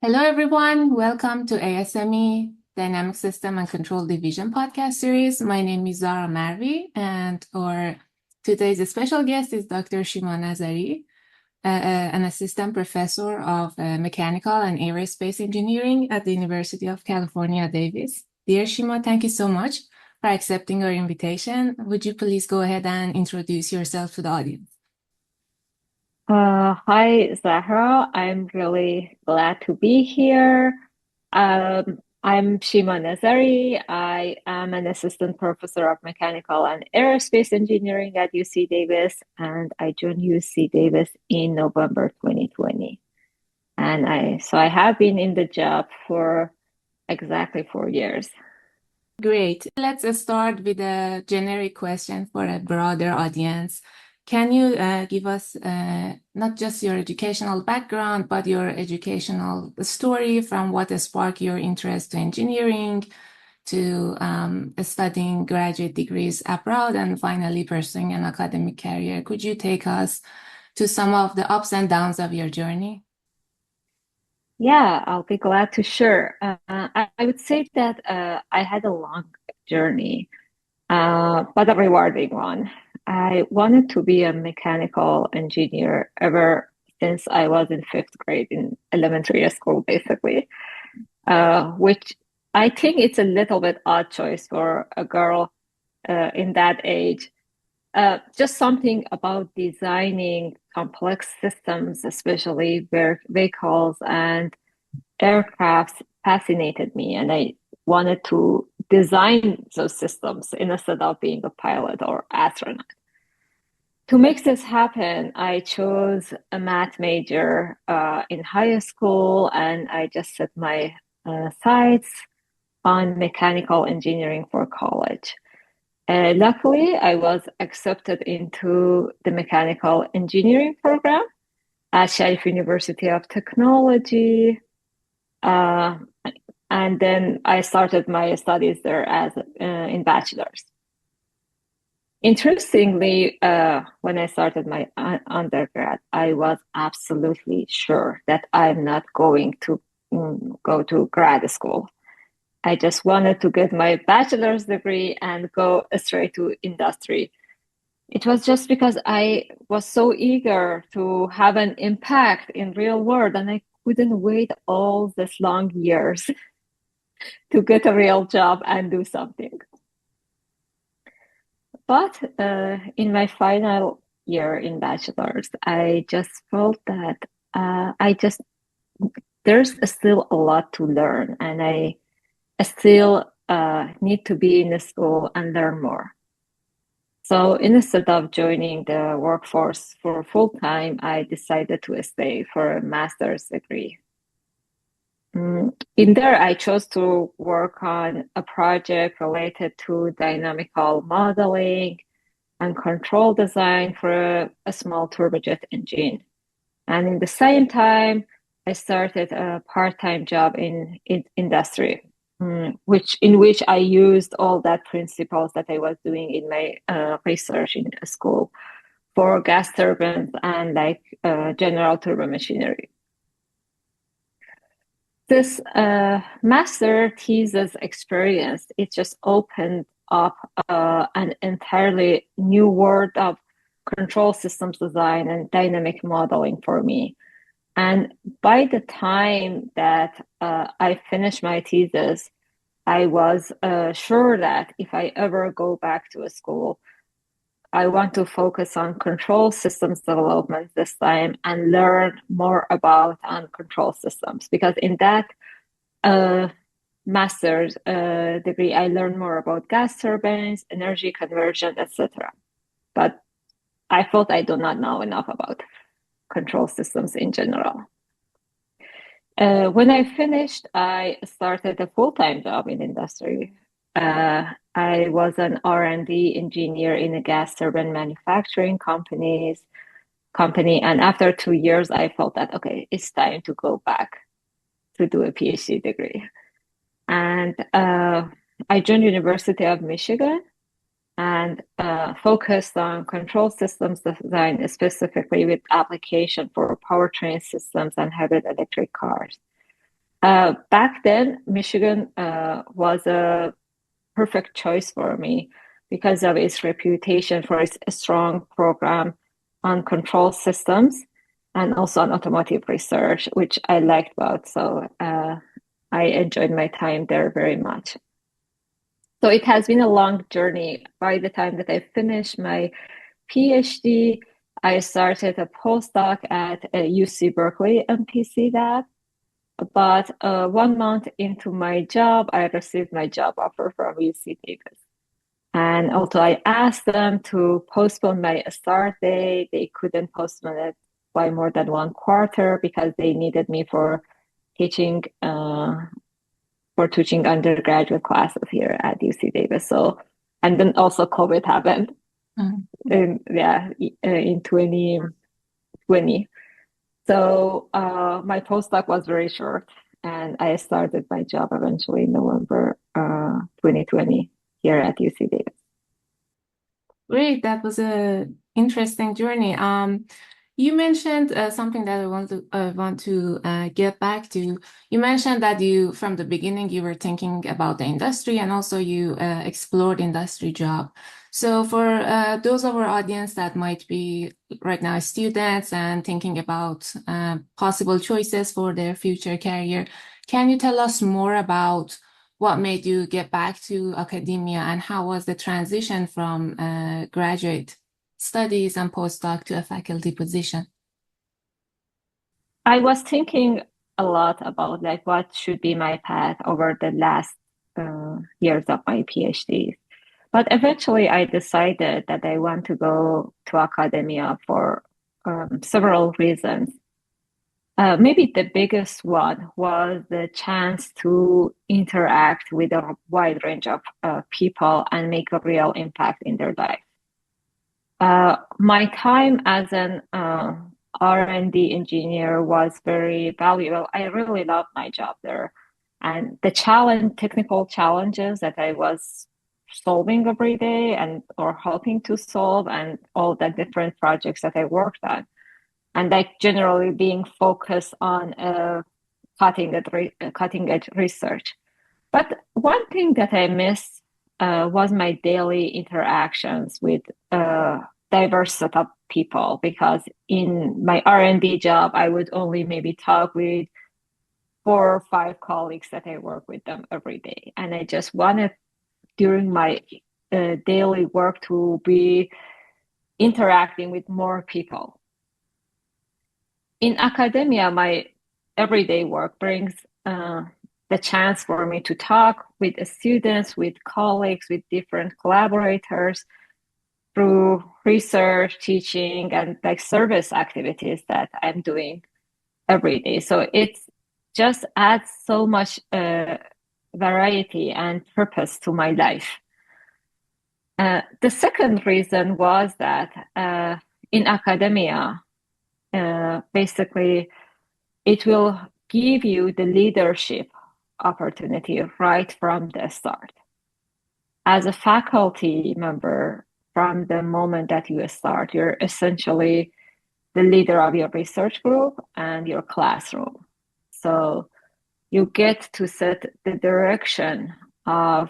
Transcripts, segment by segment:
Hello, everyone. Welcome to ASME Dynamic System and Control Division podcast series. My name is Zahra and our today's special guest is Dr. Shima Nazari, an assistant professor of Mechanical and Aerospace Engineering at the University of California, Davis. Dear Shima, thank you so much for accepting our invitation. Would you please go ahead and introduce yourself to the audience? Hi, Zahra. I'm really glad to be here. I'm Shima Nazari. I am an assistant professor of mechanical and aerospace engineering at UC Davis, and I joined UC Davis in November 2020. So I have been in the job for exactly 4 years. Great. Let's start with a generic question for a broader audience. Can you give us not just your educational background, but your educational story from what sparked your interest to engineering, to studying graduate degrees abroad, and finally pursuing an academic career? Could you take us to some of the ups and downs of your journey? Yeah, I'll be glad to share. I would say that I had a long journey, but a rewarding one. I wanted to be a mechanical engineer ever since I was in fifth grade in elementary school, basically, which I think it's a little bit odd choice for a girl in that age. Just something about designing complex systems, especially vehicles and aircrafts, fascinated me, and I wanted to design those systems instead of being a pilot or astronaut. To make this happen, I chose a math major in high school, and I just set my sights on mechanical engineering for college. Luckily, I was accepted into the mechanical engineering program at Sharif University of Technology. Uh, and then I started my studies there as in bachelor's. Interestingly, when I started my undergrad, I was absolutely sure that I'm not going to go to grad school. I just wanted to get my bachelor's degree and go straight to industry. It was just because I was so eager to have an impact in real world, and I couldn't wait all these long years to get a real job and do something. But in my final year in bachelor's, I just felt that I just there's still a lot to learn, and I still need to be in the school and learn more. So instead of joining the workforce for full time, I decided to stay for a master's degree. In there, I chose to work on a project related to dynamical modeling and control design for a small turbojet engine. And in the same time, I started a part-time job in industry, in which I used all that principles that I was doing in my research in school for gas turbines and like general turbo machinery. This master thesis experience, it just opened up an entirely new world of control systems design and dynamic modeling for me. And by the time that I finished my thesis, I was sure that if I ever go back to a school, I want to focus on control systems development this time and learn more about on control systems, because in that uh, master's degree, I learned more about gas turbines, energy conversion, etc. But I felt I do not know enough about control systems in general. When I finished, I started a full-time job in industry. I was an R&D engineer in a gas turbine manufacturing company, and after 2 years, I felt that okay, it's time to go back to do a PhD degree. And I joined University of Michigan and focused on control systems design, specifically with application for powertrain systems and hybrid electric cars. Back then, Michigan was a perfect choice for me because of its reputation for its strong program on control systems and also on automotive research, which I liked about. So I enjoyed my time there very much. So it has been a long journey. By the time that I finished my PhD, I started a postdoc at UC Berkeley MPC lab. But 1 month into my job, I received my job offer from UC Davis. And although I asked them to postpone my start date, they couldn't postpone it by more than 1 quarter because they needed me teaching teaching undergraduate classes here at UC Davis. So, and then also COVID happened Mm. in 2020. So my postdoc was very short, and I started my job eventually in November 2020 here at UC Davis. Great, that was a interesting journey. You mentioned something that I want to get back to. You mentioned that from the beginning, you were thinking about the industry, and also you explored industry job. So for those of our audience that might be right now students and thinking about possible choices for their future career, can you tell us more about what made you get back to academia, and how was the transition from graduate studies and postdoc to a faculty position? I was thinking a lot about like what should be my path over the last years of my PhD. But eventually I decided that I want to go to academia for several reasons. Maybe the biggest one was the chance to interact with a wide range of people and make a real impact in their life. My time as an R&D engineer was very valuable. I really loved my job there. And the technical challenges that I was solving every day and or helping to solve, and all the different projects that I worked on, and like generally being focused on cutting edge research. But one thing that I missed was my daily interactions with diverse set of people, because in my R&D job, I would only maybe talk with 4 or 5 colleagues that I work with them every day. And I just wanted during my daily work to be interacting with more people. In academia, my everyday work brings the chance for me to talk with students, with colleagues, with different collaborators through research, teaching, and like service activities that I'm doing every day. So it just adds so much variety and purpose to my life. The second reason was that in academia, basically, it will give you the leadership opportunity right from the start. As a faculty member, from the moment that you start, you're essentially the leader of your research group and your classroom. So you get to set the direction of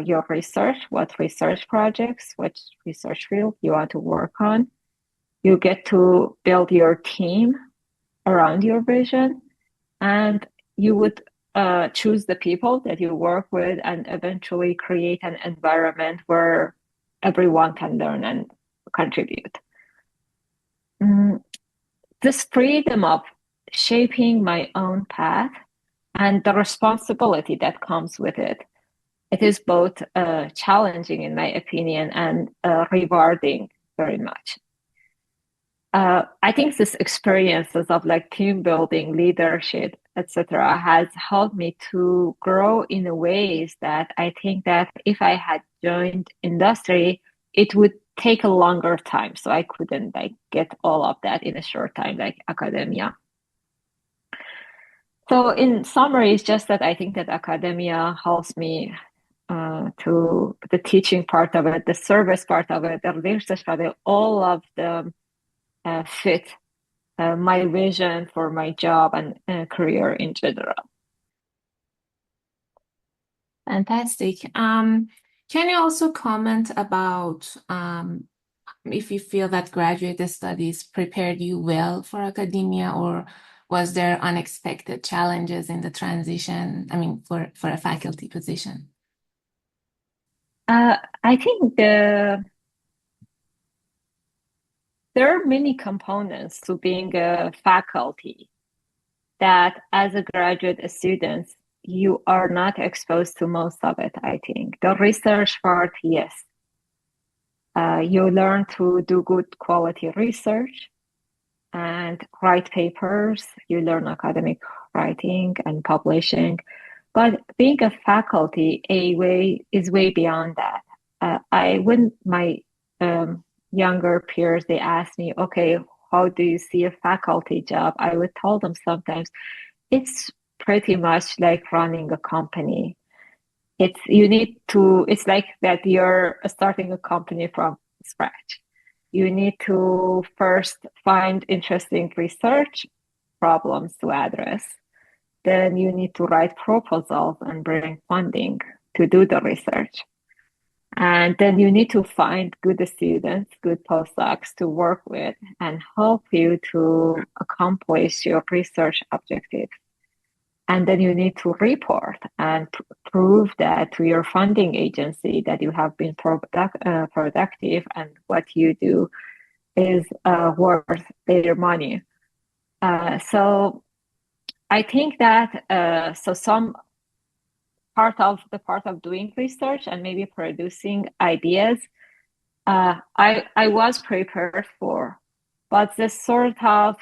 your research, what research projects, what research field you want to work on. You get to build your team around your vision, and you would choose the people that you work with and eventually create an environment where everyone can learn and contribute. This freedom of shaping my own path and the responsibility that comes with it, it is both challenging in my opinion and rewarding very much. I think this experiences of like team building, leadership, etc., has helped me to grow in ways that I think that if I had joined industry, it would take a longer time. So I couldn't like get all of that in a short time, like academia. So in summary, it's just that I think that academia helps me to the teaching part of it, the service part of it, the research part of it, all of them fit my vision for my job and career in general. Fantastic. Can you also comment about if you feel that graduate studies prepared you well for academia, or was there unexpected challenges in the transition, I mean, for a faculty position? I think there are many components to being a faculty that as a graduate student, you are not exposed to most of it, I think. The research part, yes. You learn to do good quality research and write papers. You learn academic writing and publishing. But being a faculty, is way beyond that. When my younger peers, they ask me, okay, how do you see a faculty job? I would tell them sometimes it's pretty much like running a company. It's like that you're starting a company from scratch. You need to first find interesting research problems to address. Then you need to write proposals and bring funding to do the research. And then you need to find good students, good postdocs to work with and help you to accomplish your research objectives. And then you need to report and prove that to your funding agency that you have been productive and what you do is worth their money. So I think that some part of doing research and maybe producing ideas, I was prepared for, but the sort of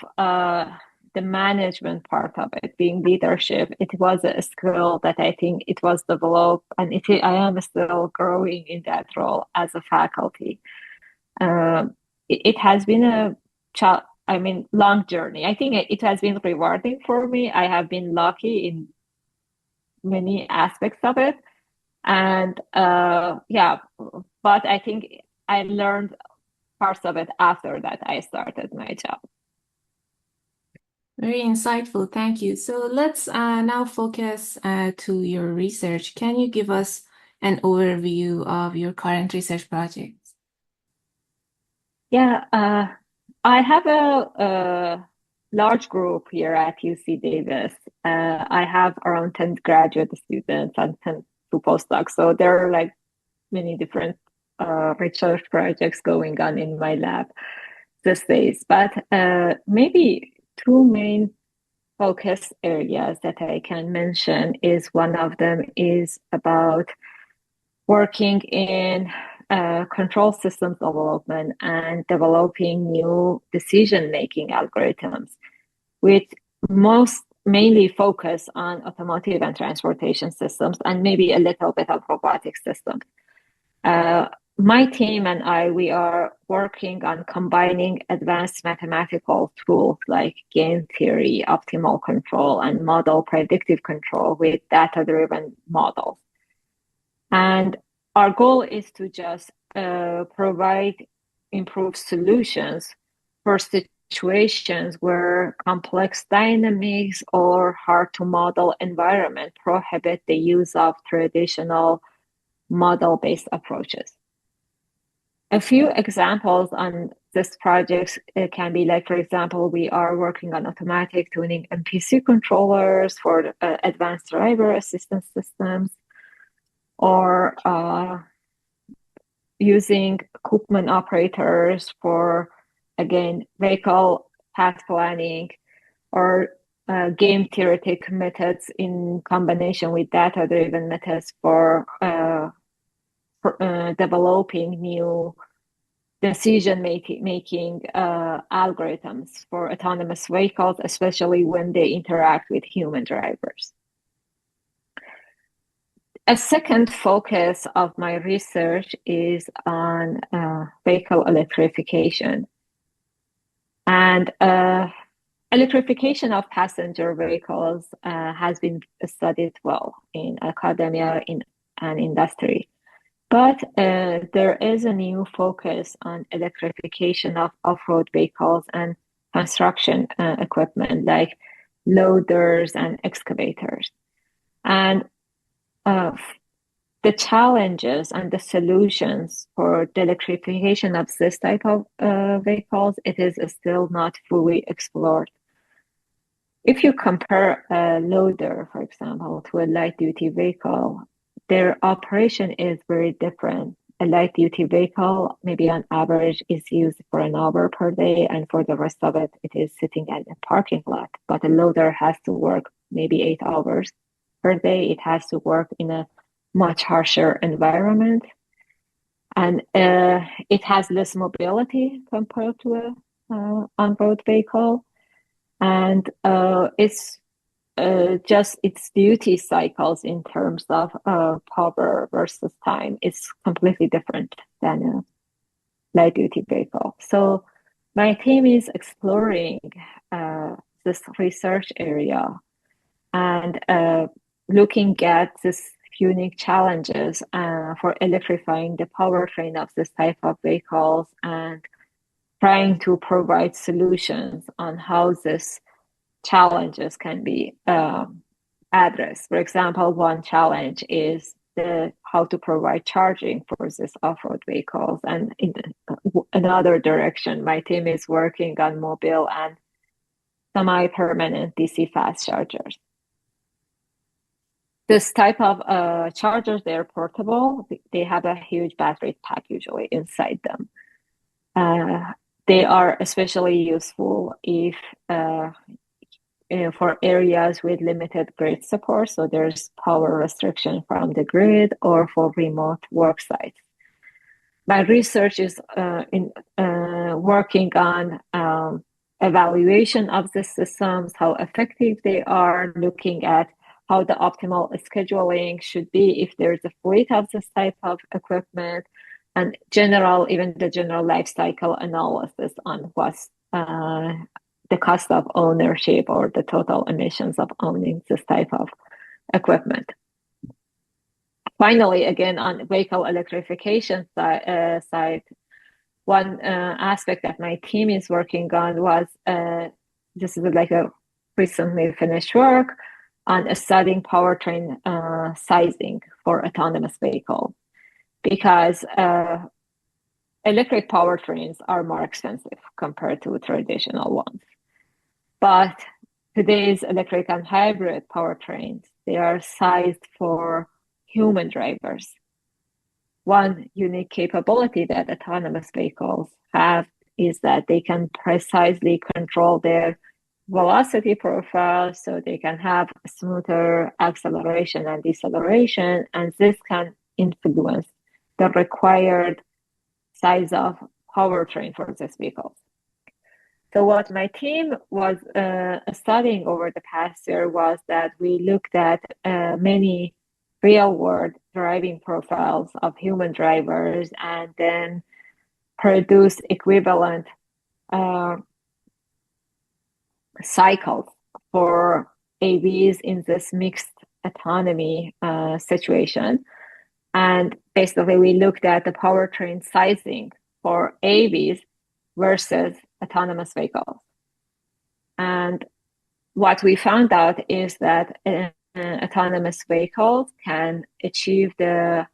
the management part of it, being leadership, it was a skill that I think it was developed, and I am still growing in that role as a faculty. It has been long journey. I think it has been rewarding for me. I have been lucky in many aspects of it. And yeah, but I think I learned parts of it after that I started my job. Very insightful. Thank you. So let's now focus to your research. Can you give us an overview of your current research projects? Yeah, I have a large group here at UC Davis. I have around 10 graduate students and 10 two postdocs. So there are like many different research projects going on in my lab these days. But maybe two main focus areas that I can mention is one of them is about working in control systems development and developing new decision-making algorithms, which most mainly focus on automotive and transportation systems and maybe a little bit of robotic systems. Uh, my team and we are working on combining advanced mathematical tools like game theory, optimal control, and model predictive control with data-driven models. And our goal is to just provide improved solutions for situations where complex dynamics or hard to model environment prohibit the use of traditional model-based approaches. A few examples on this project can be like, for example, we are working on automatic tuning MPC controllers for advanced driver assistance systems, or using Koopman operators for, again, vehicle path planning, or game theoretic methods in combination with data-driven methods for developing new decision-making algorithms for autonomous vehicles, especially when they interact with human drivers. A second focus of my research is on vehicle electrification. And electrification of passenger vehicles has been studied well in academia and industry. But there is a new focus on electrification of off-road vehicles and construction equipment like loaders and excavators. And the challenges and the solutions for the electrification of this type of vehicles, it is still not fully explored. If you compare a loader, for example, to a light duty vehicle, their operation is very different. A light duty vehicle, maybe on average, is used for an hour per day, and for the rest of it, it is sitting in a parking lot. But a loader has to work maybe 8 hours per day. It has to work in a much harsher environment, and it has less mobility compared to a on-road vehicle, and it's just its duty cycles in terms of power versus time is completely different than a light duty vehicle. So my team is exploring this research area and looking at this unique challenges for electrifying the powertrain of this type of vehicles and trying to provide solutions on how this challenges can be addressed. For example, one challenge is how to provide charging for these off-road vehicles. And in another direction, my team is working on mobile and semi-permanent DC fast chargers. This type of chargers, they're portable. They have a huge battery pack usually inside them. They are especially useful if for areas with limited grid support, so there's power restriction from the grid, or for remote work sites. My research is working on evaluation of the systems, how effective they are, looking at how the optimal scheduling should be if there's a fleet of this type of equipment, and even the general life cycle analysis on what's the cost of ownership or the total emissions of owning this type of equipment. Finally, again, on vehicle electrification side, one aspect that my team is working on was, this is like a recently finished work on studying powertrain sizing for autonomous vehicles, because electric powertrains are more expensive compared to traditional ones. But today's electric and hybrid powertrains, they are sized for human drivers. One unique capability that autonomous vehicles have is that they can precisely control their velocity profile, so they can have smoother acceleration and deceleration, and this can influence the required size of powertrain for this vehicle. So what my team was studying over the past year was that we looked at many real-world driving profiles of human drivers and then produced equivalent cycles for AVs in this mixed autonomy situation. And basically, we looked at the powertrain sizing for AVs versus autonomous vehicles. And what we found out is that autonomous vehicles can achieve the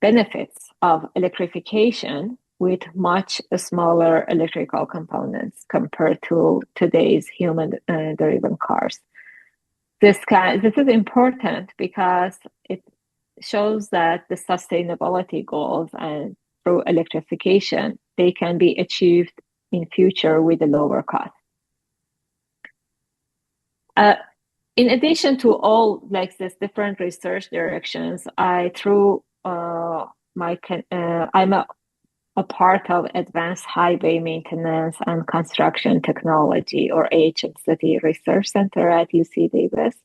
benefits of electrification with much smaller electrical components compared to today's human-driven cars. This is important because it shows that the sustainability goals and through electrification, they can be achieved in future with a lower cost. In addition to all like these different research directions, I'm a part of Advanced Highway Maintenance and Construction Technology, or AHMCT Research Center at UC Davis.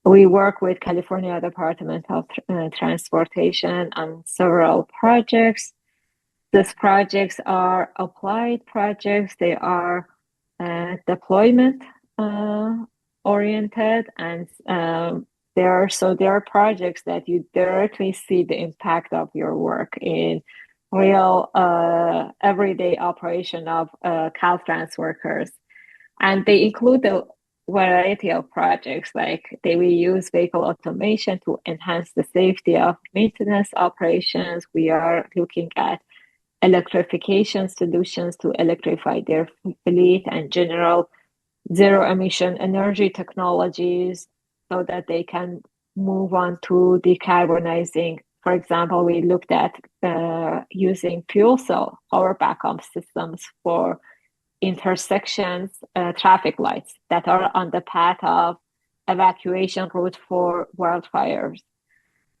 We work with California Department of Transportation on several projects. These projects are applied projects. They are deployment oriented, and there are projects that you directly see the impact of your work in real everyday operation of Caltrans workers, and they include the variety of projects, like we use vehicle automation to enhance the safety of maintenance operations. We are looking at electrification solutions to electrify their fleet and general zero emission energy technologies so that they can move on to decarbonizing. For example, we looked at using fuel cell power backup systems for intersections, traffic lights that are on the path of evacuation route for wildfires,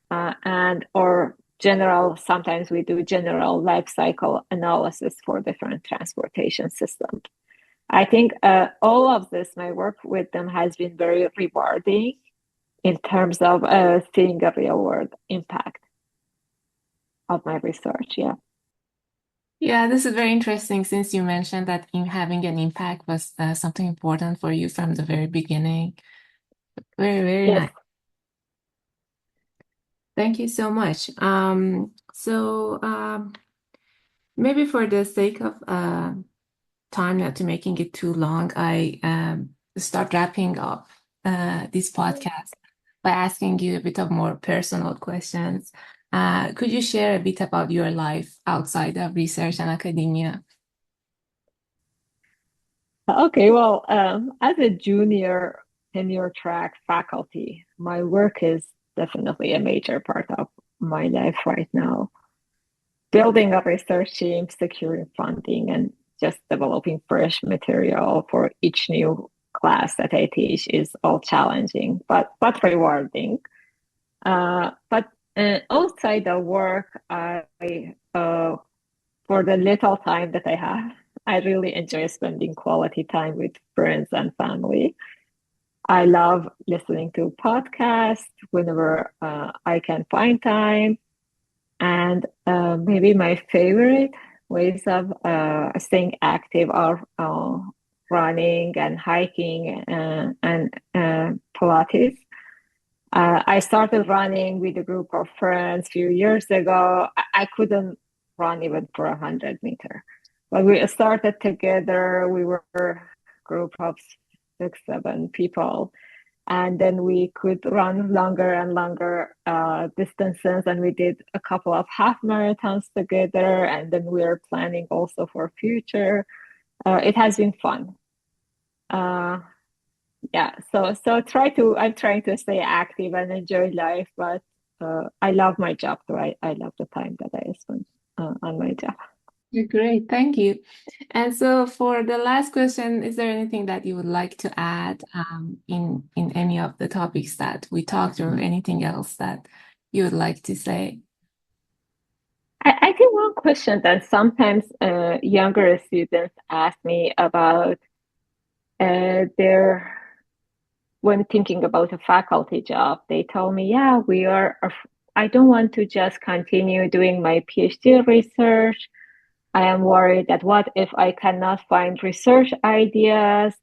and or general. Sometimes we do general life cycle analysis for different transportation systems. I think all of this, my work with them has been very rewarding in terms of seeing a real world impact of my research. Yeah. Yeah, this is very interesting since you mentioned that in having an impact was something important for you from the very beginning. Very, very Yes. nice. Thank you so much. Maybe for the sake of time, not to making it too long, I start wrapping up this podcast by asking you a bit of more personal questions. Could you share a bit about your life outside of research and academia? Okay. Well, as a junior tenure track faculty, my work is definitely a major part of my life right now. Building a research team, securing funding, and just developing fresh material for each new class that I teach is all challenging, but rewarding. But outside the work, for the little time that I have, I really enjoy spending quality time with friends and family. I love listening to podcasts whenever I can find time. And maybe my favorite ways of staying active are running and hiking and Pilates. I started running with a group of friends a few years ago. I couldn't run even for 100 meters, but we started together. We were a group of 6, 7 people, and then we could run longer and longer distances, and we did a couple of half marathons together, and then we are planning also for future. It has been fun. Yeah, so I'm trying to stay active and enjoy life, but I love my job too. I love the time that I spend on my job. Great, thank you. And so for the last question, is there anything that you would like to add in any of the topics that we talked or anything else that you would like to say? I think one question that sometimes younger students ask me about their when thinking about a faculty job, they tell me, yeah, I don't want to just continue doing my PhD research. I am worried that what if I cannot find research ideas,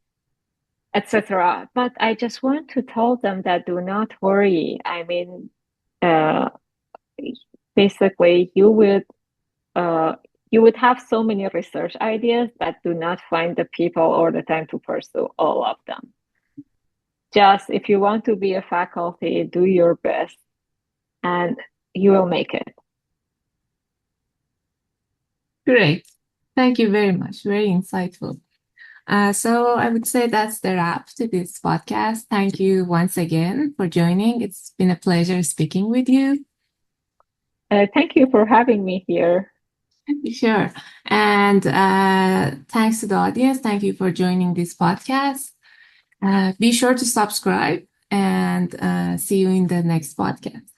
etc. But I just want to tell them that do not worry. I mean, uh, basically, you would have so many research ideas that do not find the people or the time to pursue all of them. Just if you want to be a faculty, do your best and you will make it. Great. Thank you very much. Very insightful. So I would say that's the wrap to this podcast. Thank you once again for joining. It's been a pleasure speaking with you. Thank you for having me here. Sure. And thanks to the audience. Thank you for joining this podcast. Be sure to subscribe and see you in the next podcast.